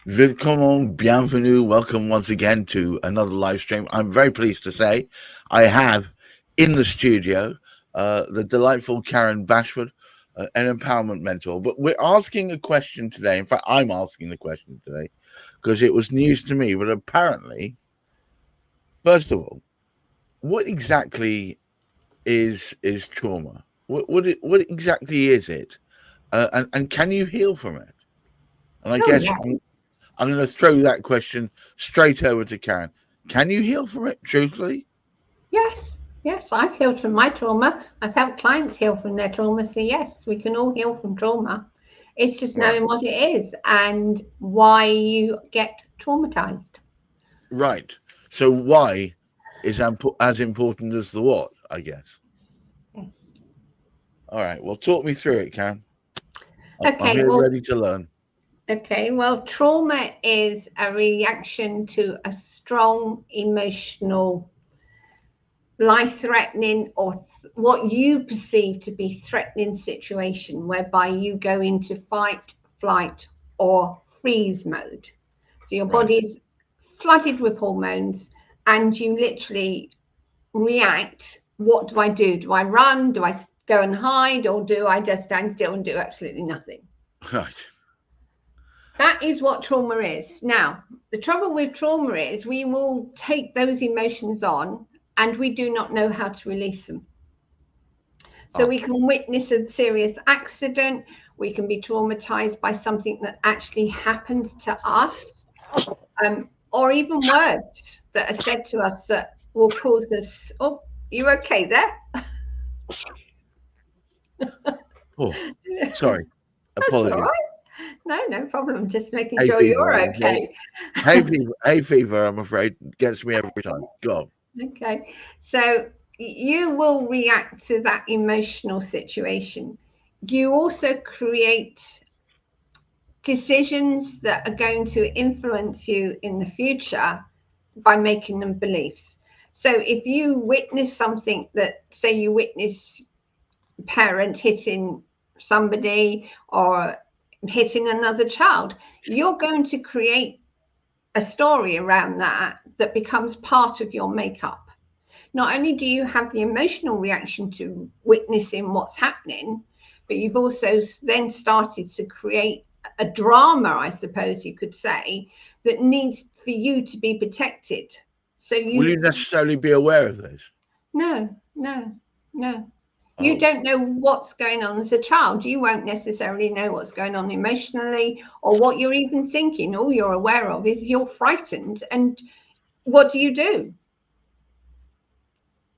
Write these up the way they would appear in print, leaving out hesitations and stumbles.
Willkommen, bienvenue, welcome once again to another live stream. I'm very pleased to say I have in the studio the delightful Karen Bashford, an empowerment mentor. But we're asking a question today. In fact, I'm asking the question today because it was news to me. But apparently, first of all, what exactly is trauma? What exactly is it? And can you heal from it? And I Oh, guess yes. I'm going to throw that question straight over to Karen. Can you heal from it, truthfully? Yes. Yes. I've healed from my trauma. I've helped clients heal from their trauma. So, yes, we can all heal from trauma. It's just Right. knowing what it is and why you get traumatized. Right. So why is as important as the what, I guess. Yes. All right. Well, talk me through it, Karen. I'm Okay. here ready to learn. Well, trauma is a reaction to a strong emotional, life threatening, or what you perceive to be threatening situation whereby you go into fight, flight, or freeze mode. So your Right. body's flooded with hormones and you literally react. What do I do? Do I run? Do I go and hide? Or do I just stand still and do absolutely nothing? Right. That is what trauma is. Now, the trouble with trauma is we will take those emotions on and we do not know how to release them. So Oh, we can witness a serious accident, we can be traumatized by something that actually happens to us, or even words that are said to us that will cause us. Oh, you okay there? oh, sorry. That's all Apologies. right. No problem. Just making Hay sure fever, you're I'm afraid. okay. Hay fever, I'm afraid, gets me every time. Go Okay. So you will react to that emotional situation. You also create decisions that are going to influence you in the future by making them beliefs. So if you witness something that, say, you witness a parent hitting somebody or hitting another child, you're going to create a story around that that becomes part of your makeup. Not only do you have the emotional reaction to witnessing what's happening, but you've also then started to create a drama, I suppose you could say, that needs for you to be protected. So Will you you, necessarily be aware of this? no. You Oh, don't know what's going on as a child. You won't necessarily know what's going on emotionally or what you're even thinking. All you're aware of is you're frightened. And what do?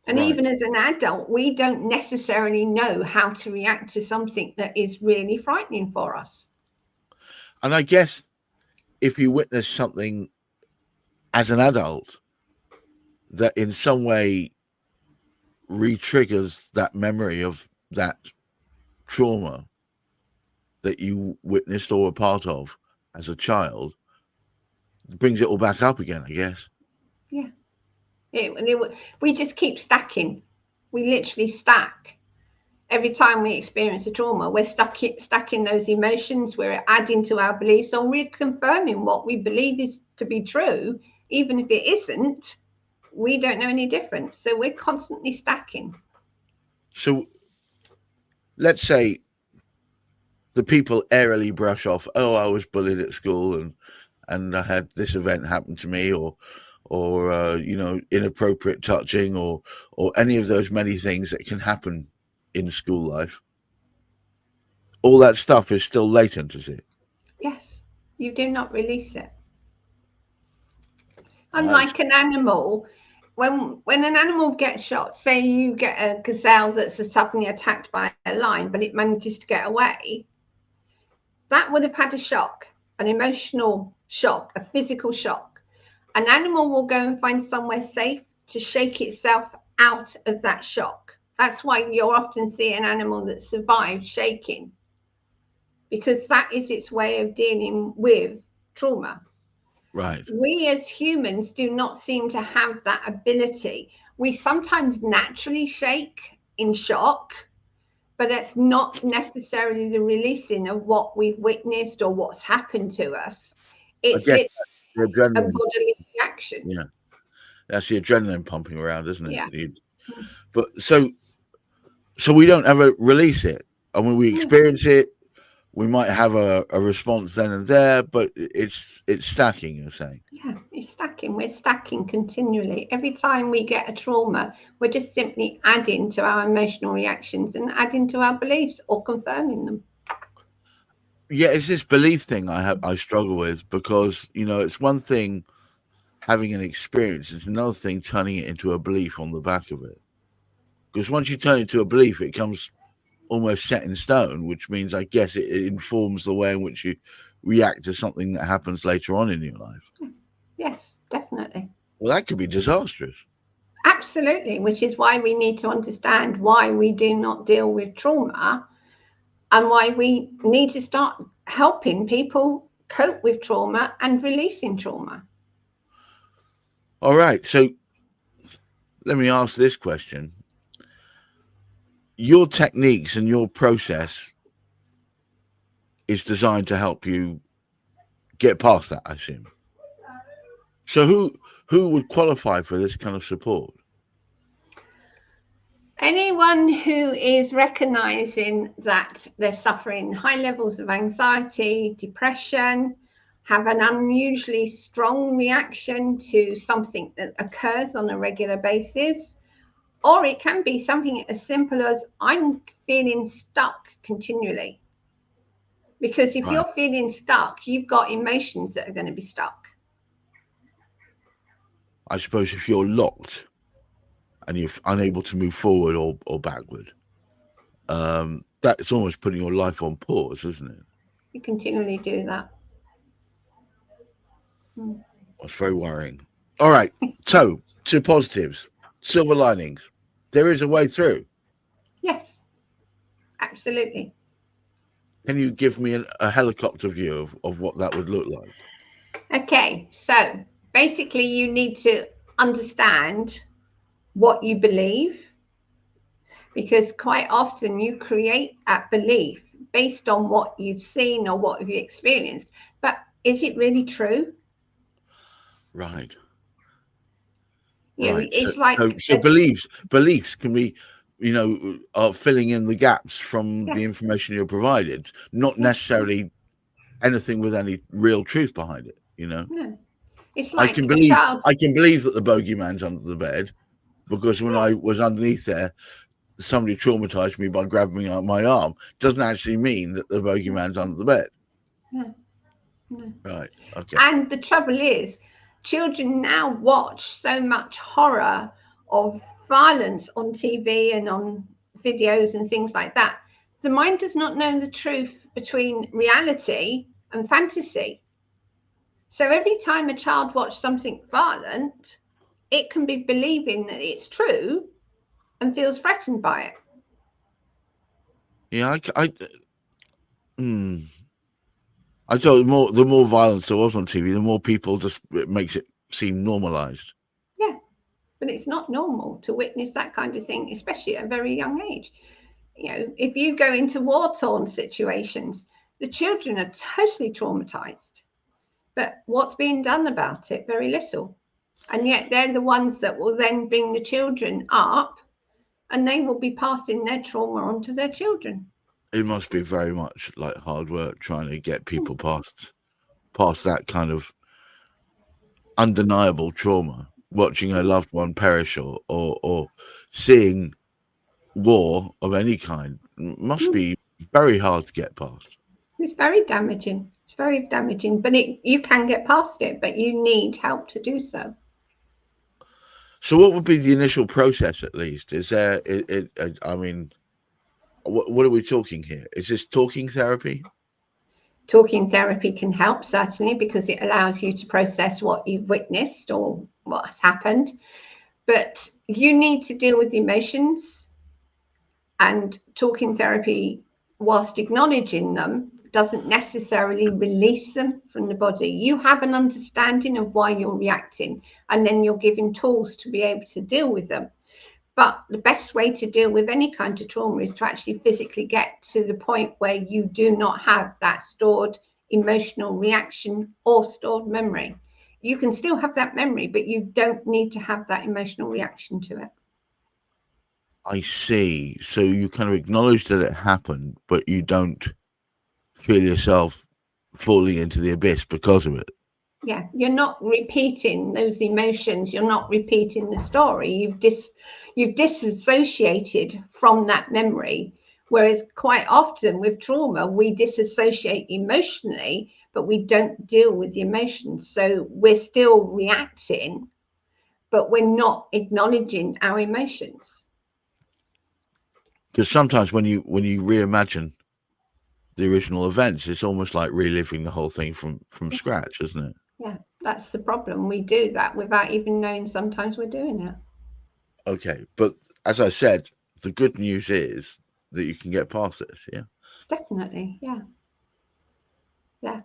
And right. even as an adult, we don't necessarily know how to react to something that is really frightening for us. And I guess if you witness something as an adult that in some way re-triggers that memory of that trauma that you witnessed or were part of as a child, brings it all back up again, I guess. Yeah. We just keep stacking. We literally stack. Every time we experience a trauma, we're stacking those emotions, we're adding to our beliefs, or we're confirming what we believe is to be true, even if it isn't. We don't know any difference. So we're constantly stacking. So let's say the people airily brush off, oh, I was bullied at school and I had this event happen to me, or inappropriate touching, or any of those many things that can happen in school life. All that stuff is still latent, is it? Yes, you do not release it. Right. Unlike an animal, when an animal gets shot, say you get a gazelle that's suddenly attacked by a lion, but it manages to get away, that would have had a shock, an emotional shock, a physical shock. An animal will go and find somewhere safe to shake itself out of that shock. That's why you'll often see an animal that survived shaking, because that is its way of dealing with trauma. Right. We as humans do not seem to have that ability. We sometimes naturally shake in shock, but that's not necessarily the releasing of what we've witnessed or what's happened to us. I It's guess it's the a adrenaline. bodily reaction. Yeah, that's the adrenaline pumping around, isn't it? Yeah. But so we don't ever release it, and when we experience it, we might have a response then and there, but it's stacking. You're saying? Yeah, it's stacking. We're stacking continually. Every time we get a trauma, we're just simply adding to our emotional reactions and adding to our beliefs or confirming them. Yeah, it's this belief thing I struggle with, because it's one thing having an experience, it's another thing turning it into a belief on the back of it. Because once you turn it into a belief, it comes almost set in stone, which means, I guess, it informs the way in which you react to something that happens later on in your life. Yes, definitely. Well, that could be disastrous. Absolutely, which is why we need to understand why we do not deal with trauma and why we need to start helping people cope with trauma and releasing trauma. All right, so let me ask this question. Your techniques and your process is designed to help you get past that, I assume. So who would qualify for this kind of support? Anyone who is recognizing that they're suffering high levels of anxiety, depression, have an unusually strong reaction to something that occurs on a regular basis, or it can be something as simple as I'm feeling stuck continually. Because if Right. you're feeling stuck, you've got emotions that are going to be stuck. I suppose if you're locked and you're unable to move forward or backward, that's almost putting your life on pause, isn't it? You continually do that. That's very worrying. All right, so to positives, silver linings. There is a way through. Yes, absolutely. Can you give me a helicopter view of what that would look like? Okay, so basically, you need to understand what you believe, because quite often you create that belief based on what you've seen or what you've experienced. But is it really true? Right. You know, Right. it's like So beliefs can be, are filling in the gaps from yeah, the information you're provided, not yeah, necessarily anything with any real truth behind it. yeah. It's I like can a believe child. I can believe that the bogeyman's under the bed, because when Yeah, I was underneath there, somebody traumatized me by grabbing me on my arm. Doesn't actually mean that the bogeyman's under the bed. yeah, yeah. Right. Okay. And the trouble is, children now watch so much horror of violence on TV and on videos and things like that. The mind does not know the truth between reality and fantasy. So every time a child watches something violent, it can be believing that it's true and feels threatened by it. Yeah. I thought the more violence there was on TV, the more people it makes it seem normalized. Yeah, but it's not normal to witness that kind of thing, especially at a very young age. You know, if you go into war-torn situations, the children are totally traumatized. But what's being done about it? Very little. And yet they're the ones that will then bring the children up, and they will be passing their trauma on to their children. It must be very much like hard work trying to get people past that kind of undeniable trauma, watching a loved one perish, or seeing war of any kind. Must be very hard to get past. It's very damaging. It's very damaging, but you can get past it, but you need help to do so. So what would be the initial process, at least? Is there, I mean, what are we talking here? Is this talking therapy? Talking therapy can help, certainly, because it allows you to process what you've witnessed or what has happened. But you need to deal with emotions, and talking therapy, whilst acknowledging them, doesn't necessarily release them from the body. You have an understanding of why you're reacting, and then you're given tools to be able to deal with them. But the best way to deal with any kind of trauma is to actually physically get to the point where you do not have that stored emotional reaction or stored memory. You can still have that memory, but you don't need to have that emotional reaction to it. I see. So you kind of acknowledge that it happened, but you don't feel yourself falling into the abyss because of it. Yeah, you're not repeating those emotions. You're not repeating the story. You've disassociated from that memory. Whereas quite often with trauma, we disassociate emotionally, but we don't deal with the emotions. So we're still reacting, but we're not acknowledging our emotions. Because sometimes when you reimagine the original events, it's almost like reliving the whole thing from scratch, isn't it? Yeah, that's the problem. We do that without even knowing sometimes we're doing it. Okay, but as I said, the good news is that you can get past this. Yeah. Definitely. Yeah. Yeah.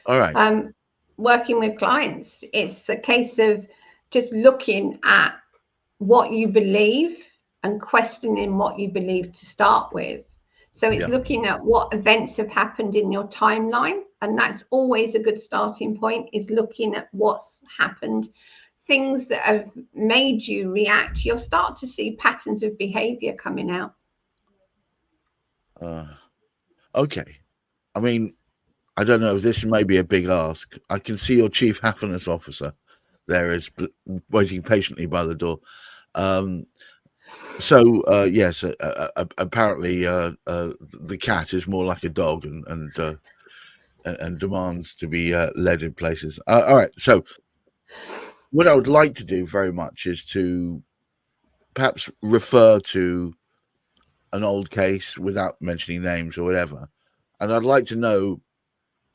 All right. Working with clients, it's a case of just looking at what you believe and questioning what you believe to start with. So it's looking at what events have happened in your timeline, and that's always a good starting point, is looking at what's happened, things that have made you react. You'll start to see patterns of behavior coming out. Okay. I mean, I don't know if this may be a big ask. I can see your chief happiness officer there is waiting patiently by the door. Yes, apparently the cat is more like a dog and demands to be led in places. All right. So what I would like to do very much is to perhaps refer to an old case without mentioning names or whatever. And I'd like to know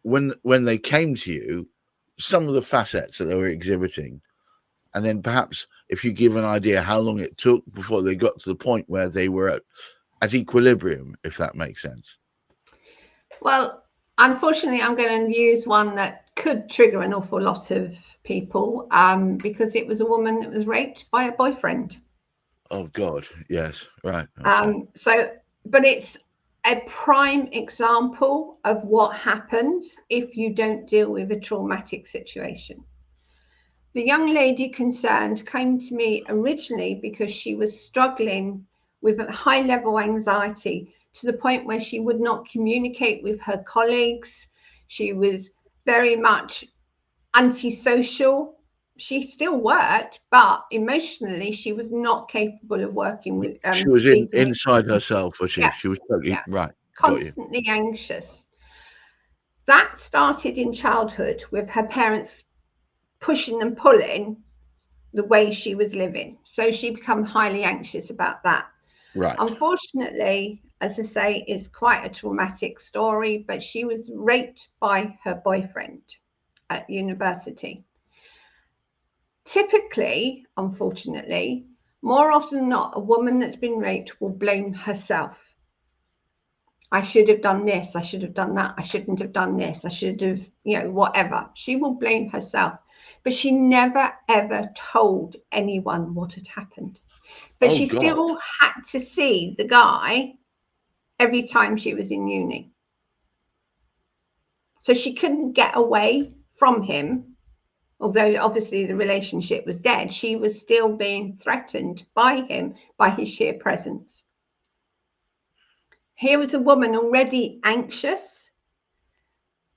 when they came to you, some of the facets that they were exhibiting, and then perhaps if you give an idea how long it took before they got to the point where they were at equilibrium, if that makes sense. Well, unfortunately, I'm going to use one that could trigger an awful lot of people because it was a woman that was raped by a boyfriend. Oh, God. Yes. Right. Okay. But it's a prime example of what happens if you don't deal with a traumatic situation. The young lady concerned came to me originally because she was struggling with a high level anxiety to the point where she would not communicate with her colleagues. She was very much antisocial. She still worked, but emotionally she was not capable of working with she was inside with herself, was she? yeah, She was totally yeah, right. Got you. constantly anxious. That started in childhood with her parents pushing and pulling the way she was living. So she became highly anxious about that. Right. Unfortunately, as I say, it's quite a traumatic story, but she was raped by her boyfriend at university. Typically, unfortunately, more often than not, a woman that's been raped will blame herself. I should have done this, I should have done that, I shouldn't have done this, I should have, whatever. She will blame herself. But she never, ever told anyone what had happened. But she still had to see the guy every time she was in uni. So she couldn't get away from him. Although obviously the relationship was dead, she was still being threatened by him, by his sheer presence. Here was a woman already anxious,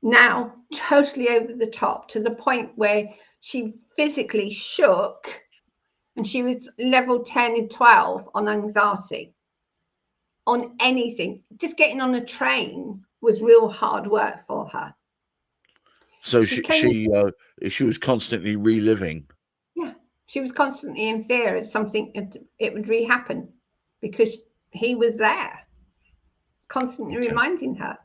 now totally over the top, to the point where she physically shook, and she was level 10 and 12 on anxiety, on anything. Just getting on a train was real hard work for her. So she was constantly reliving. Yeah, she was constantly in fear of something, it would re-happen, because he was there, constantly reminding her.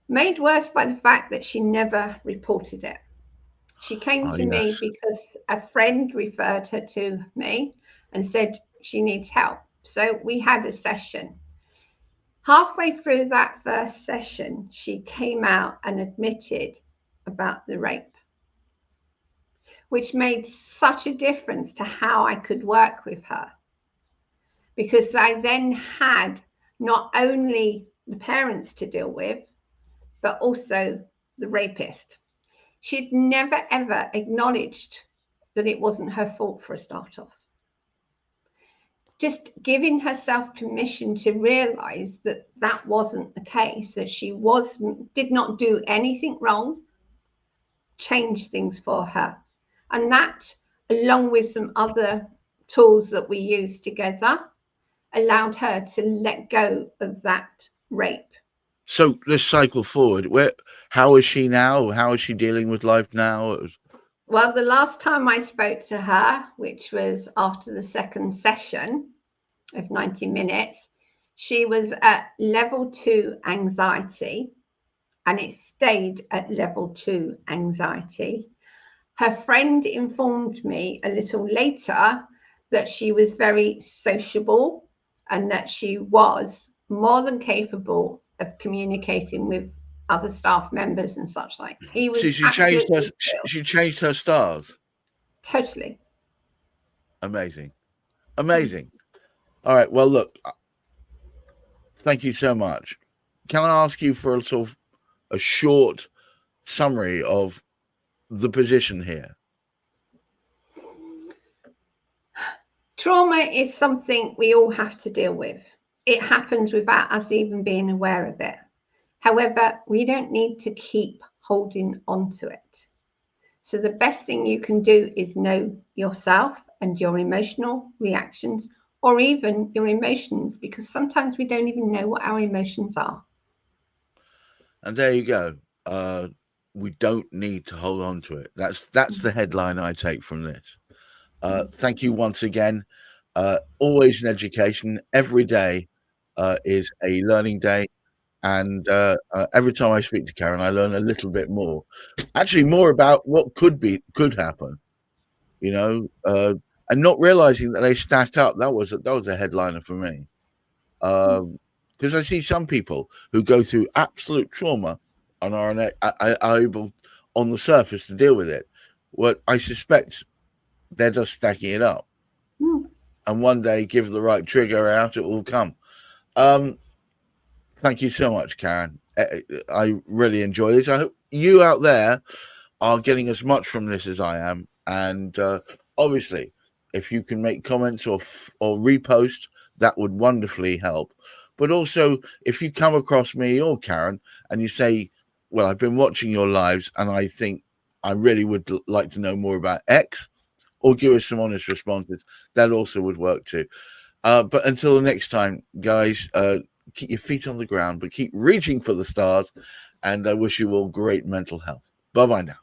Made worse by the fact that she never reported it. She came to me because a friend referred her to me and said she needs help. So we had a session. Halfway through that first session, she came out and admitted about the rape, which made such a difference to how I could work with her, because I then had not only the parents to deal with, but also the rapist. She'd never, ever acknowledged that it wasn't her fault for a start off. Just giving herself permission to realize that that wasn't the case, that she did not do anything wrong, changed things for her. And that, along with some other tools that we used together, allowed her to let go of that rape. So let's cycle forward. How is she now? How is she dealing with life now? Well, the last time I spoke to her, which was after the second session of 90 minutes, she was at level 2 anxiety, and it stayed at level 2 anxiety. Her friend informed me a little later that she was very sociable and that she was more than capable of communicating with other staff members and such like. She changed her stars. Totally. Amazing. All right. Well, look, thank you so much. Can I ask you for a short summary of the position here? Trauma is something we all have to deal with. It happens without us even being aware of it. However, we don't need to keep holding on to it. So the best thing you can do is know yourself and your emotional reactions, or even your emotions, because sometimes we don't even know what our emotions are. And there you go. We don't need to hold on to it. That's the headline I take from this. Thank you once again. Always an education. Every day is a learning day. And every time I speak to Karen, I learn a little bit more. Actually, more about what could happen, and not realizing that they stack up. That was a headliner for me, because I see some people who go through absolute trauma and are able, on the surface, to deal with it. What I suspect they're just stacking it up, and one day, give the right trigger out, it will come. Thank you so much, Karen. I really enjoy this. I hope you out there are getting as much from this as I am. And obviously, if you can make comments or repost, that would wonderfully help. But also, if you come across me or Karen and you say, well, I've been watching your lives and I think I really would like to know more about X, or give us some honest responses, that also would work too. But until the next time, guys, keep your feet on the ground, but keep reaching for the stars. And I wish you all great mental health. Bye-bye now.